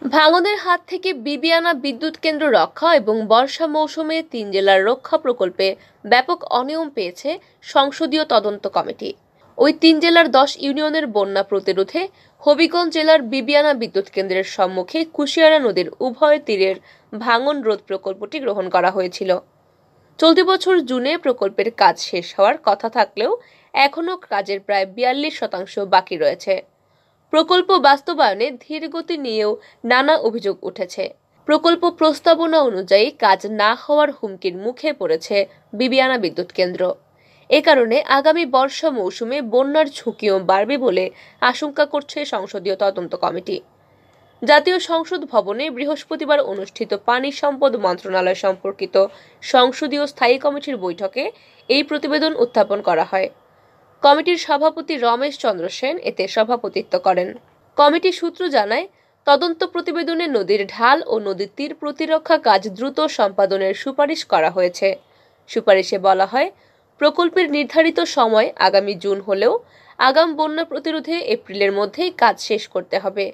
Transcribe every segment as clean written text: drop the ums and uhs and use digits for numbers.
ভাঙনের হাত থেকে বিবিয়ানা বিদ্যুৎ কেন্দ্র রক্ষা এবং বর্ষা মৌসুমে ৩ জেলার রক্ষা প্রকল্পে ব্যাপক অনিয়ম পেয়েছে সংসদীয় তদন্ত কমিটি। ওই ৩ জেলার ১০ ইউনিয়নের বন্যা প্রতিরোধে হবিগঞ্জ জেলার বিবিয়ানা বিদ্যুৎ কেন্দ্রের সম্মুখে কুশিয়ারা নদীর উভয় তীরের ভাঙন রোধ প্রকল্পটি গ্রহণ করা হয়েছিল। চলতি বছর জুনে প্রকল্পের কাজ শেষ হওয়ার কথা থাকলেও এখনও কাজের প্রায় ৪২% বাকি রয়েছে। প্রকল্প বাস্তবায়নে ধীরগতি নিয়েও নানা অভিযোগ উঠেছে। প্রকল্প প্রস্তাবনা অনুযায়ী কাজ না হওয়ার হুমকির মুখে পড়েছে বিবিয়ানা বিদ্যুৎ কেন্দ্র। এ কারণে আগামী বর্ষা মৌসুমে বন্যার ঝুঁকিও বাড়বে বলে আশঙ্কা করছে সংসদীয় তদন্ত কমিটি। জাতীয় সংসদ ভবনে বৃহস্পতিবার অনুষ্ঠিত পানি সম্পদ মন্ত্রণালয় সম্পর্কিত সংসদীয় স্থায়ী কমিটির বৈঠকে এই প্রতিবেদন উত্থাপন করা হয়। কমিটির সভাপতি রমেশ চন্দ্র সেন এতে সভাপতিত্ব করেন। কমিটি সূত্র জানায়, তদন্ত প্রতিবেদনে নদীর ঢাল ও নদীর তীর প্রতিরক্ষা কাজ দ্রুত সম্পাদনের সুপারিশ করা হয়েছে। সুপারিশে বলা হয়, প্রকল্পের নির্ধারিত সময় আগামী জুন হলেও আগাম বন্যা প্রতিরোধে এপ্রিলের মধ্যেই কাজ শেষ করতে হবে।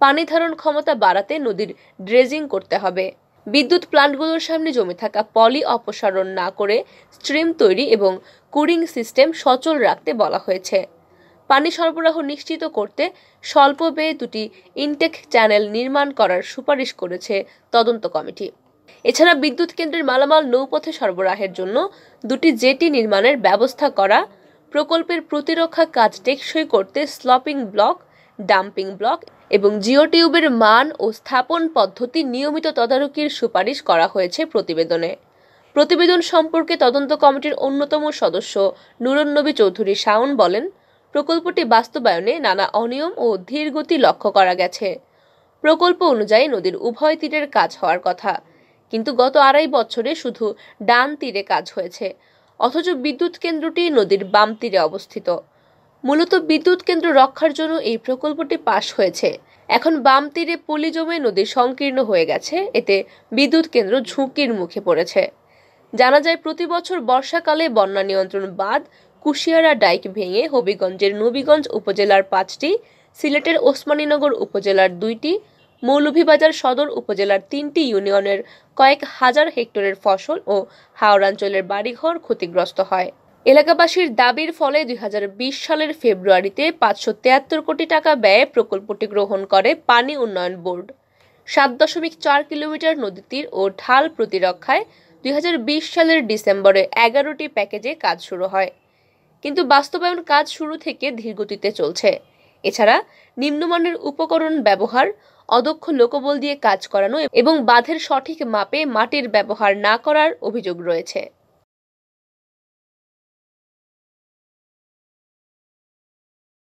পানি ধারণ ক্ষমতা বাড়াতে নদীর ড্রেজিং করতে হবে। বিদ্যুৎ প্ল্যান্টগুলোর সামনে জমে থাকা পলি অপসারণ না করে স্ট্রিম তৈরি এবং কুলিং সিস্টেম সচল রাখতে বলা হয়েছে। পানি সরবরাহ নিশ্চিত করতে স্বল্প ব্যয়ে 2টি ইনটেক চ্যানেল নির্মাণ করার সুপারিশ করেছে তদন্ত কমিটি। এছাড়া বিদ্যুৎ কেন্দ্রের মালামাল নৌপথে সরবরাহের জন্য 2টি জেটি নির্মাণের ব্যবস্থা করা, প্রকল্পের প্রতিরক্ষা কাজ টেকসই করতে স্লপিং ব্লক, ডাম্পিং ব্লক এবং জিওটিউবের মান ও স্থাপন পদ্ধতি নিয়মিত তদারকির সুপারিশ করা হয়েছে প্রতিবেদনে। প্রতিবেদন সম্পর্কে তদন্ত কমিটির অন্যতম সদস্য নুরুন্নবী চৌধুরী শাওন বলেন, প্রকল্পটি বাস্তবায়নে নানা অনিয়ম ও ধীরগতি লক্ষ্য করা গেছে। প্রকল্প অনুযায়ী নদীর উভয় তীরের কাজ হওয়ার কথা, কিন্তু গত 2.5 বছরে শুধু ডান তীরে কাজ হয়েছে, অথচ বিদ্যুৎ কেন্দ্রটি নদীর বাম তীরে অবস্থিত। মূলত বিদ্যুৎ কেন্দ্র রক্ষার জন্য এই প্রকল্পটি পাশ হয়েছে। এখন বাম তীরে পলি জমে নদী সংকীর্ণ হয়ে গেছে, এতে বিদ্যুৎ কেন্দ্র ঝুঁকির মুখে পড়েছে। জানা যায়, প্রতি বছর বর্ষাকালে বন্যা নিয়ন্ত্রণ বাঁধ কুশিয়ারা ডাইক ভেঙে হবিগঞ্জের নবীগঞ্জ উপজেলার 5টি, সিলেটের ওসমানীনগর উপজেলার 2টি, মৌলভীবাজার সদর উপজেলার 3টি ইউনিয়নের কয়েক হাজার হেক্টরের ফসল ও হাওড়াঞ্চলের বাড়িঘর ক্ষতিগ্রস্ত হয়। এলাকাবাসীর দাবির ফলে 2020 সালের ফেব্রুয়ারিতে 573 কোটি টাকা ব্যয়ে প্রকল্পটি গ্রহণ করে পানি উন্নয়ন বোর্ড। 7.4 কিলোমিটার নদীতীর ও ঢাল প্রতিরক্ষায় 2020 সালের ডিসেম্বরে 11টি প্যাকেজে কাজ শুরু হয়, কিন্তু বাস্তবায়ন কাজ শুরু থেকে ধীরগতিতে চলছে। এছাড়া নিম্নমানের উপকরণ ব্যবহার, অদক্ষ লোকবল দিয়ে কাজ করানো এবং বাঁধের সঠিক মাপে মাটির ব্যবহার না করার অভিযোগ রয়েছে।